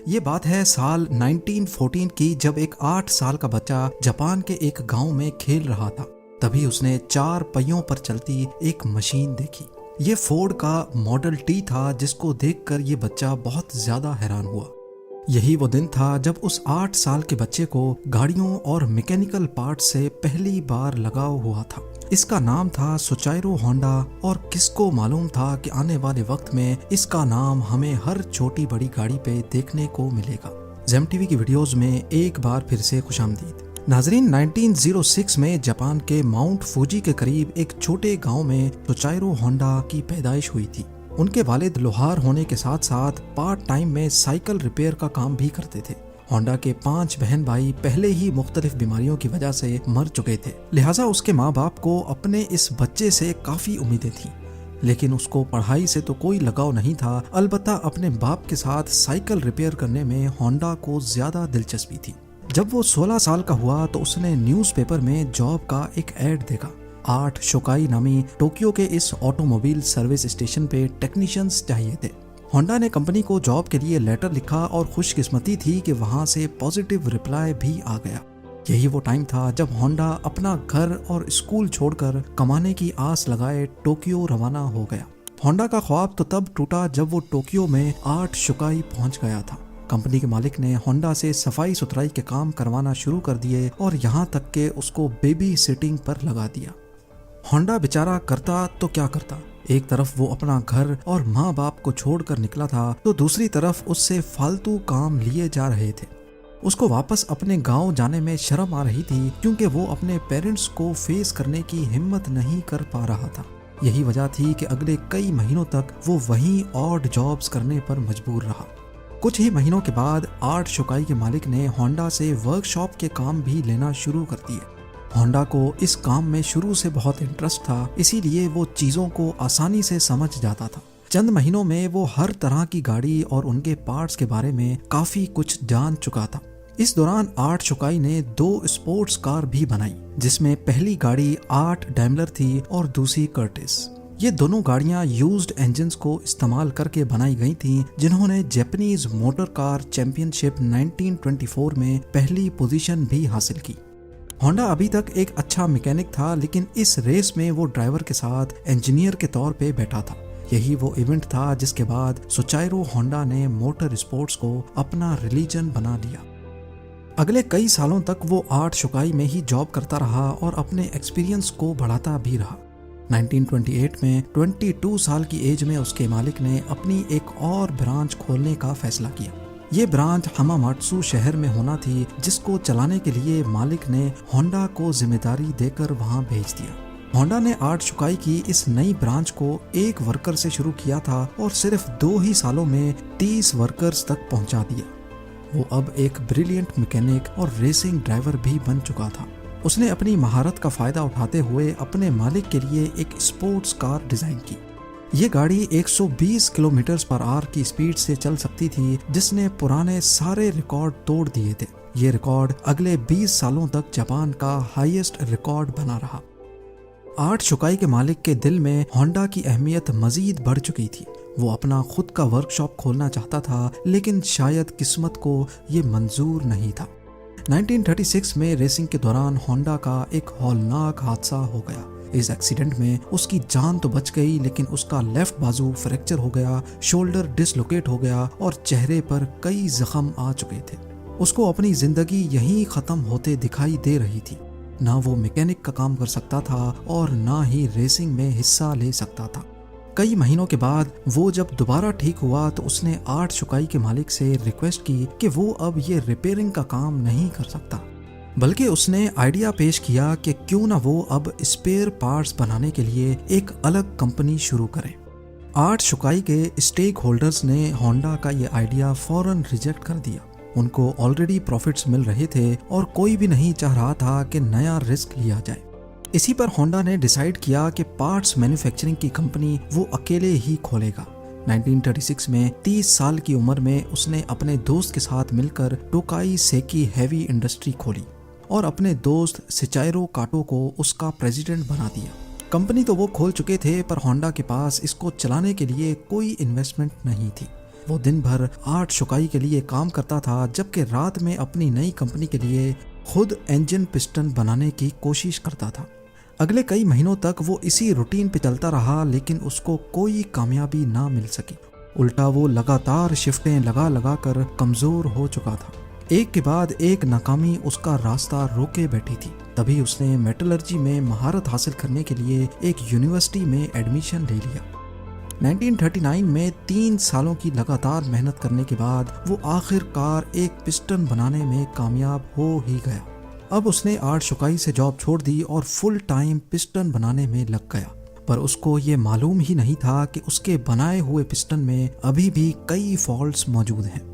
ये बात है साल 1914 की, जब एक 8 साल का बच्चा जापान के एक गांव में खेल रहा था। तभी उसने 4 पहियों पर चलती एक मशीन देखी। ये फोर्ड का मॉडल टी था, जिसको देखकर ये बच्चा बहुत ज्यादा हैरान हुआ। यही वो दिन था जब उस 8 साल के बच्चे को गाड़ियों और मैकेनिकल पार्ट से पहली बार लगाव हुआ था। इसका नाम था सुचाइरो होंडा, और किसको मालूम था कि आने वाले वक्त में इसका नाम हमें हर छोटी बड़ी गाड़ी पे देखने को मिलेगा। जेम टीवी की वीडियोस में एक बार फिर से खुशामदीद। नाजरीन, 1906 में जापान के माउंट फूजी के करीब एक छोटे गांव में सुचाइरो होंडा की पैदाइश हुई थी। उनके वालिद लोहार होने के साथ साथ पार्ट टाइम में साइकिल रिपेयर का काम भी करते थे। होंडा के 5 बहन भाई पहले ही मुख्तलिफ बीमारियों की वजह से मर चुके थे, लिहाजा उसके माँ बाप को अपने इस बच्चे से काफी उम्मीदें थी। लेकिन उसको पढ़ाई से तो कोई लगाव नहीं था, अलबत्ता अपने बाप के साथ साइकिल रिपेयर करने में होंडा को ज्यादा दिलचस्पी थी। जब वो 16 साल का हुआ तो उसने न्यूज़पेपर में जॉब का एक ऐड देखा। 8 शोकाई नामी टोक्यो के इस ऑटोमोबाइल सर्विस स्टेशन पे टेक्नीशियंस चाहिए थे। होंडा ने कंपनी को जॉब के लिए लेटर लिखा और खुशकिस्मती थी कि वहां से पॉजिटिव रिप्लाई भी आ गया। यही वो टाइम था जब होंडा अपना घर और स्कूल छोड़कर कमाने की आस लगाए टोक्यो रवाना हो गया। होंडा का ख्वाब तो तब टूटा जब वो टोक्यो में 8 शोकाई पहुंच गया था। कंपनी के मालिक ने होंडा से सफाई सुथराई के काम करवाना शुरू कर दिए और यहाँ तक के उसको बेबी सिटिंग पर लगा दिया। होंडा बेचारा करता तो क्या करता, एक तरफ वो अपना घर और माँ बाप को छोड़कर निकला था, तो दूसरी तरफ उससे फालतू काम लिए जा रहे थे। उसको वापस अपने गांव जाने में शर्म आ रही थी, क्योंकि वो अपने पेरेंट्स को फेस करने की हिम्मत नहीं कर पा रहा था। यही वजह थी कि अगले कई महीनों तक वो वहीं ऑड जॉब्स करने पर मजबूर रहा। कुछ ही महीनों के बाद 8 शोकाई के मालिक ने होंडा से वर्कशॉप के काम भी लेना शुरू कर दिए। होंडा को इस काम में शुरू से बहुत इंटरेस्ट था, इसीलिए वो चीज़ों को आसानी से समझ जाता था। चंद महीनों में वो हर तरह की गाड़ी और उनके पार्ट्स के बारे में काफ़ी कुछ जान चुका था। इस दौरान 8 शोकाई ने 2 स्पोर्ट्स कार भी बनाई, जिसमें पहली गाड़ी 8 डैमलर थी और दूसरी कर्टिस। ये दोनों गाड़ियां यूज्ड इंजन्स को इस्तेमाल करके बनाई गई थीं, जिन्होंने जापानीज मोटर कार चैंपियनशिप 1924 में पहली पोजीशन भी हासिल की। होंडा अभी तक एक अच्छा मैकेनिक था, लेकिन इस रेस में वो ड्राइवर के साथ इंजीनियर के तौर पे बैठा था। यही वो इवेंट था जिसके बाद सुचाइरो होंडा ने मोटर स्पोर्ट्स को अपना रिलीजन बना लिया। अगले कई सालों तक वो 8 शोकाई में ही जॉब करता रहा और अपने एक्सपीरियंस को बढ़ाता भी रहा। 1928 में 22 साल की एज में उसके मालिक ने अपनी एक और ब्रांच खोलने का फैसला किया। ये ब्रांच हमामात्सु शहर में होना थी, जिसको चलाने के लिए मालिक ने होंडा को जिम्मेदारी देकर वहां भेज दिया। होंडा ने 8 शोकाई की इस नई ब्रांच को 1 वर्कर से शुरू किया था और सिर्फ 2 ही सालों में 30 वर्कर्स तक पहुंचा दिया। वो अब एक ब्रिलियंट मैकेनिक और रेसिंग ड्राइवर भी बन चुका था। उसने अपनी महारत का फायदा उठाते हुए अपने मालिक के लिए एक स्पोर्ट्स कार डिजाइन की। ये गाड़ी 120 किलोमीटर पर आवर की स्पीड से चल सकती थी, जिसने पुराने सारे रिकॉर्ड तोड़ दिए थे। ये रिकॉर्ड अगले 20 सालों तक जापान का हाईएस्ट रिकॉर्ड बना रहा। 8 शोकाई के मालिक के दिल में होंडा की अहमियत मजीद बढ़ चुकी थी। वो अपना खुद का वर्कशॉप खोलना चाहता था, लेकिन शायद किस्मत को ये मंजूर नहीं था। 1936 में रेसिंग के दौरान होंडा का एक हौलनाक हादसा हो गया। इस एक्सीडेंट में उसकी जान तो बच गई, लेकिन उसका लेफ्ट बाजू फ्रैक्चर हो गया, शोल्डर डिसलोकेट हो गया और चेहरे पर कई जख्म आ चुके थे। उसको अपनी जिंदगी यहीं खत्म होते दिखाई दे रही थी। ना वो मैकेनिक का काम कर सकता था और ना ही रेसिंग में हिस्सा ले सकता था। कई महीनों के बाद वो जब दोबारा ठीक हुआ तो उसने 8 शोकाई के मालिक से रिक्वेस्ट की कि वो अब ये रिपेयरिंग का काम नहीं कर सकता, बल्कि उसने आइडिया पेश किया कि क्यों ना वो अब स्पेयर पार्ट्स बनाने के लिए एक अलग कंपनी शुरू करें। 8 शोकाई के स्टेक होल्डर्स ने होंडा का ये आइडिया फौरन रिजेक्ट कर दिया। उनको ऑलरेडी प्रॉफिट्स मिल रहे थे और कोई भी नहीं चाह रहा था कि नया रिस्क लिया जाए। इसी पर होंडा ने डिसाइड किया कि पार्ट्स मैन्युफैक्चरिंग की कंपनी वो अकेले ही खोलेगा। 1936 में 30 साल की उम्र में उसने अपने दोस्त के साथ मिलकर टोकाई सेकी हैवी इंडस्ट्री खोली और अपने दोस्त सिचाइरो काटो को उसका प्रेसिडेंट बना दिया। कंपनी तो वो खोल चुके थे, पर होंडा के पास इसको चलाने के लिए कोई इन्वेस्टमेंट नहीं थी। वो दिन भर आर्ट शुकाई के लिए काम करता था, जबकि रात में अपनी नई कंपनी के लिए खुद इंजन पिस्टन बनाने की कोशिश करता था। अगले कई महीनों तक वो इसी रूटीन पे चलता रहा, लेकिन उसको कोई कामयाबी ना मिल सकी। उल्टा वो लगातार शिफ्टें लगा कर कमजोर हो चुका था। एक के बाद एक नाकामी उसका रास्ता रोके बैठी थी। तभी उसने मेटलर्जी में महारत हासिल करने के लिए एक यूनिवर्सिटी में एडमिशन ले लिया। 1939 में 3 सालों की लगातार मेहनत करने के बाद वो आखिरकार एक पिस्टन बनाने में कामयाब हो ही गया। अब उसने आर्ट शुकाई से जॉब छोड़ दी और फुल टाइम पिस्टन बनाने में लग गया। पर उसको ये मालूम ही नहीं था कि उसके बनाए हुए पिस्टन में अभी भी कई फॉल्ट्स मौजूद हैं।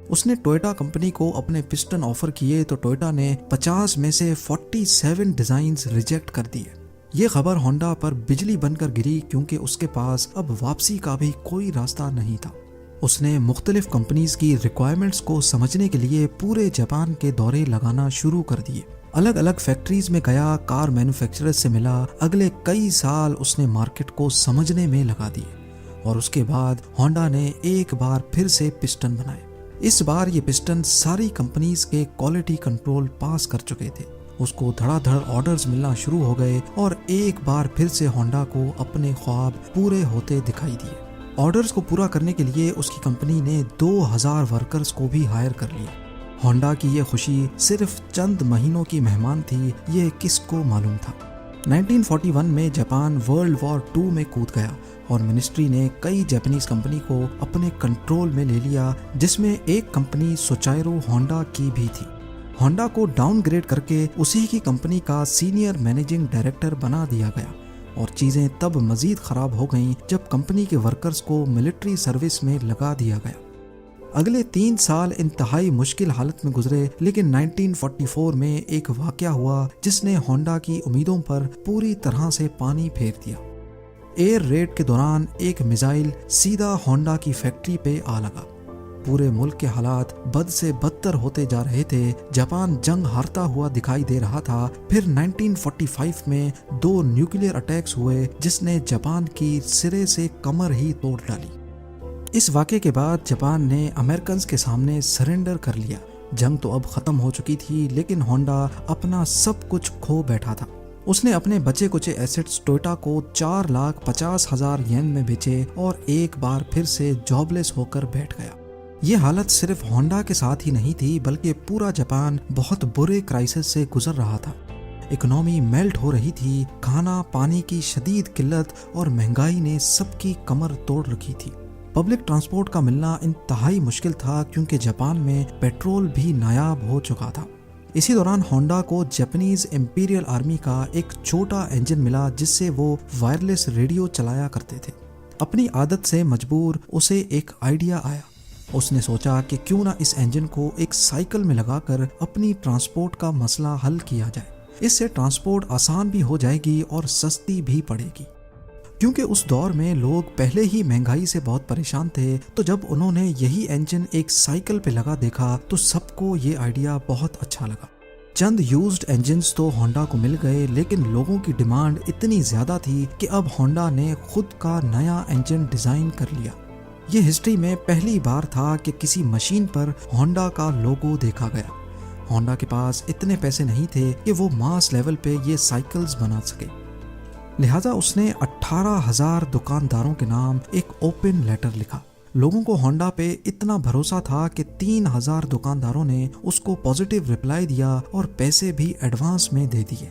उसने टोयोटा कंपनी को अपने पिस्टन ऑफर किए तो टोयोटा ने 50 में से 47 डिजाइन्स रिजेक्ट कर दिए। ये खबर होंडा पर बिजली बनकर गिरी, क्योंकि उसके पास अब वापसी का भी कोई रास्ता नहीं था। उसने मुख्तलिफ कंपनीज की रिक्वायरमेंट्स को समझने के लिए पूरे जापान के दौरे लगाना शुरू कर दिए। अलग अलग फैक्ट्रीज में गया, कार मैन्युफैक्चरर्स से मिला। अगले कई साल उसने मार्केट को समझने में लगा दिए और उसके बाद होंडा ने एक बार फिर से पिस्टन बनाए। इस बार ये पिस्टन सारी कंपनीज के क्वालिटी कंट्रोल पास कर चुके थे। उसको धड़ाधड़ ऑर्डर्स मिलना शुरू हो गए और एक बार फिर से होंडा को अपने ख्वाब पूरे होते दिखाई दिए। ऑर्डर्स को पूरा करने के लिए उसकी कंपनी ने 2000 वर्कर्स को भी हायर कर लिया। होंडा की ये खुशी सिर्फ चंद महीनों की मेहमान थी, ये किसको मालूम था। 1941 में जापान वर्ल्ड वॉर 2 में कूद गया और मिनिस्ट्री ने कई जापानीज कंपनी को अपने कंट्रोल में ले लिया, जिसमें एक कंपनी सोचाइरो होंडा की भी थी। होंडा को डाउनग्रेड करके उसी की कंपनी का सीनियर मैनेजिंग डायरेक्टर बना दिया गया और चीजें तब मजीद खराब हो गईं जब कंपनी के वर्कर्स को मिलिट्री सर्विस में लगा दिया गया। अगले 3 साल इंतहाई मुश्किल हालत में गुजरे, लेकिन 1944 में एक वाकया हुआ जिसने होंडा की उम्मीदों पर पूरी तरह से पानी फेर दिया। एयर रेड के दौरान एक मिसाइल सीधा होंडा की फैक्ट्री पे आ लगा। पूरे मुल्क के हालात बद से बदतर होते जा रहे थे। जापान जंग हारता हुआ दिखाई दे रहा था। फिर 1945 में 2 न्यूक्लियर अटैक्स हुए जिसने जापान की सिरे से कमर ही तोड़ डाली। इस वाक़े के बाद जापान ने अमेरिकन के सामने सरेंडर कर लिया। जंग तो अब खत्म हो चुकी थी, लेकिन होंडा अपना सब कुछ खो बैठा था। उसने अपने बचे कुचे एसेट्स टोयोटा को 4,50,000 येन में बेचे और एक बार फिर से जॉबलेस होकर बैठ गया। ये हालत सिर्फ होंडा के साथ ही नहीं थी, बल्कि पूरा जापान बहुत बुरे क्राइसिस से गुजर रहा था। इकोनॉमी मेल्ट हो रही थी। खाना पानी की शदीद किल्लत और महंगाई ने सबकी कमर तोड़ रखी थी। पब्लिक ट्रांसपोर्ट का मिलना इंतहाई मुश्किल था, क्योंकि जापान में पेट्रोल भी नायाब हो चुका था। इसी दौरान होंडा को जापानीज इंपीरियल आर्मी का एक छोटा इंजन मिला जिससे वो वायरलेस रेडियो चलाया करते थे। अपनी आदत से मजबूर उसे एक आइडिया आया। उसने सोचा कि क्यों ना इस इंजन को एक साइकिल में लगाकर अपनी ट्रांसपोर्ट का मसला हल किया जाए। इससे ट्रांसपोर्ट आसान भी हो जाएगी और सस्ती भी पड़ेगी। क्योंकि उस दौर में लोग पहले ही महंगाई से बहुत परेशान थे, तो जब उन्होंने यही इंजन एक साइकिल पे लगा देखा तो सबको ये आइडिया बहुत अच्छा लगा। चंद यूज्ड इंजन्स तो होंडा को मिल गए, लेकिन लोगों की डिमांड इतनी ज्यादा थी कि अब होंडा ने खुद का नया इंजन डिजाइन कर लिया। ये हिस्ट्री में पहली बार था कि किसी मशीन पर होंडा का लोगो देखा गया। होंडा के पास इतने पैसे नहीं थे कि वो मास लेवल पे ये साइकिल्स बना सके, लिहाजा उसने 18,000 दुकानदारों के नाम एक ओपन लेटर लिखा। लोगों को होंडा पे इतना भरोसा था कि 3,000 दुकानदारों ने उसको पॉजिटिव रिप्लाई दिया और पैसे भी एडवांस में दे दिए।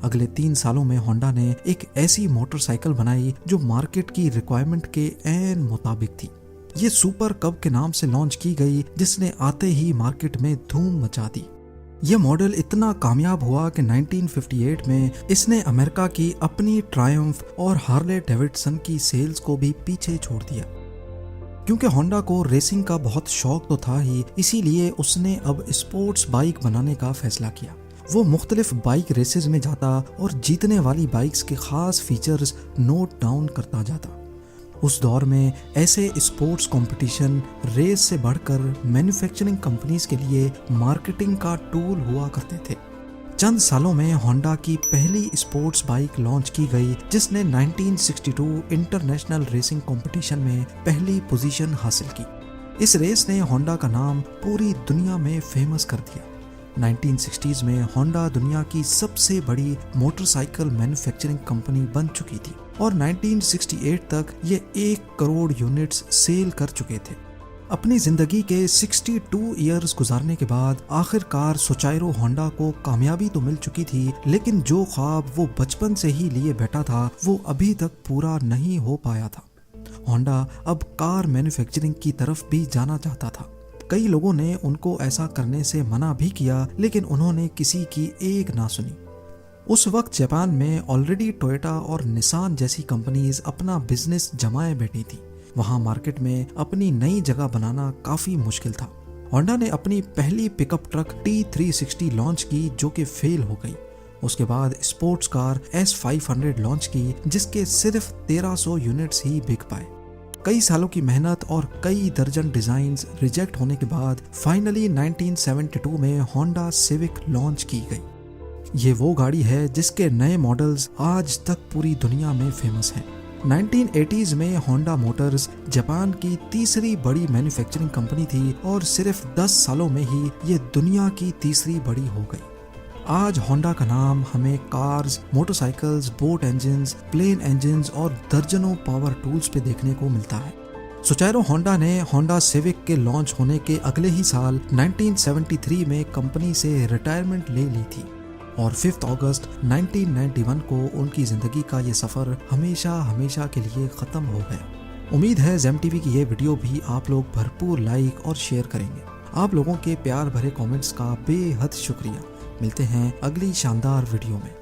अगले 3 सालों में होंडा ने एक ऐसी मोटरसाइकिल बनाई जो मार्केट की रिक्वायरमेंट के ऐन मुताबिक थी। ये सुपर कब के नाम से लॉन्च की गई, जिसने आते ही मार्केट में धूम मचा दी। यह मॉडल इतना कामयाब हुआ कि 1958 में इसने अमेरिका की अपनी ट्रायम्फ और हार्ले डेविडसन की सेल्स को भी पीछे छोड़ दिया। क्योंकि होंडा को रेसिंग का बहुत शौक तो था ही, इसीलिए उसने अब स्पोर्ट्स बाइक बनाने का फैसला किया। वो मुख्तलिफ बाइक रेसेस में जाता और जीतने वाली बाइक्स के खास फीचर्स नोट डाउन करता जाता। उस दौर में ऐसे स्पोर्ट्स कंपटीशन रेस से बढ़कर मैन्युफैक्चरिंग कंपनीज के लिए मार्केटिंग का टूल हुआ करते थे। चंद सालों में होंडा की पहली स्पोर्ट्स बाइक लॉन्च की गई, जिसने 1962 इंटरनेशनल रेसिंग कंपटीशन में पहली पोजीशन हासिल की। इस रेस ने होंडा का नाम पूरी दुनिया में फेमस कर दिया। 1960s में होंडा दुनिया की सबसे बड़ी मोटरसाइकिल मैन्युफैक्चरिंग कंपनी बन चुकी थी और 1968 तक ये 1 करोड़ यूनिट्स सेल कर चुके थे। अपनी जिंदगी के 62 इयर्स गुजारने के बाद आखिरकार सोचाइरो होंडा को कामयाबी तो मिल चुकी थी, लेकिन जो ख्वाब वो बचपन से ही लिए बैठा था वो अभी तक पूरा नहीं हो पाया था। होंडा अब कार मैन्युफैक्चरिंग की तरफ भी जाना चाहता था। कई लोगों ने उनको ऐसा करने से मना भी किया, लेकिन उन्होंने किसी की एक ना सुनी। उस वक्त जापान में ऑलरेडी टोयोटा और निसान जैसी कंपनीज अपना बिजनेस जमाए बैठी थी। वहां मार्केट में अपनी नई जगह बनाना काफी मुश्किल था। होंडा ने अपनी पहली पिकअप ट्रक T360 लॉन्च की, जो कि फेल हो गई। उसके बाद स्पोर्ट्स कार S500 लॉन्च की, जिसके सिर्फ 1300 यूनिट्स ही बिक पाए। कई सालों की मेहनत और कई दर्जन डिजाइन्स रिजेक्ट होने के बाद फाइनली 1972 में होंडा सिविक लॉन्च की गई। ये वो गाड़ी है जिसके नए मॉडल्स आज तक पूरी दुनिया में फेमस हैं। 1980s में होंडा मोटर्स जापान की तीसरी बड़ी मैन्युफैक्चरिंग कंपनी थी और सिर्फ 10 सालों में ही ये दुनिया की तीसरी बड़ी हो गई। आज होंडा का नाम हमें cars, motorcycles, boat engines, plane engines और दर्जनों पावर टूल्स पे देखने को मिलता है। सोचाइरो होंडा ने होंडा सिविक के लॉन्च होने के अगले ही साल 1973 में कंपनी से रिटायरमेंट ले ली थी और 5 अगस्त 1991 को उनकी जिंदगी का ये सफर हमेशा हमेशा के लिए खत्म हो गया। उम्मीद है जेम टीवी की ये वीडियो भी आप लोग भरपूर लाइक और शेयर करेंगे। आप लोगों के प्यार भरे कमेंट्स का बेहद शुक्रिया। मिलते हैं अगली शानदार वीडियो में।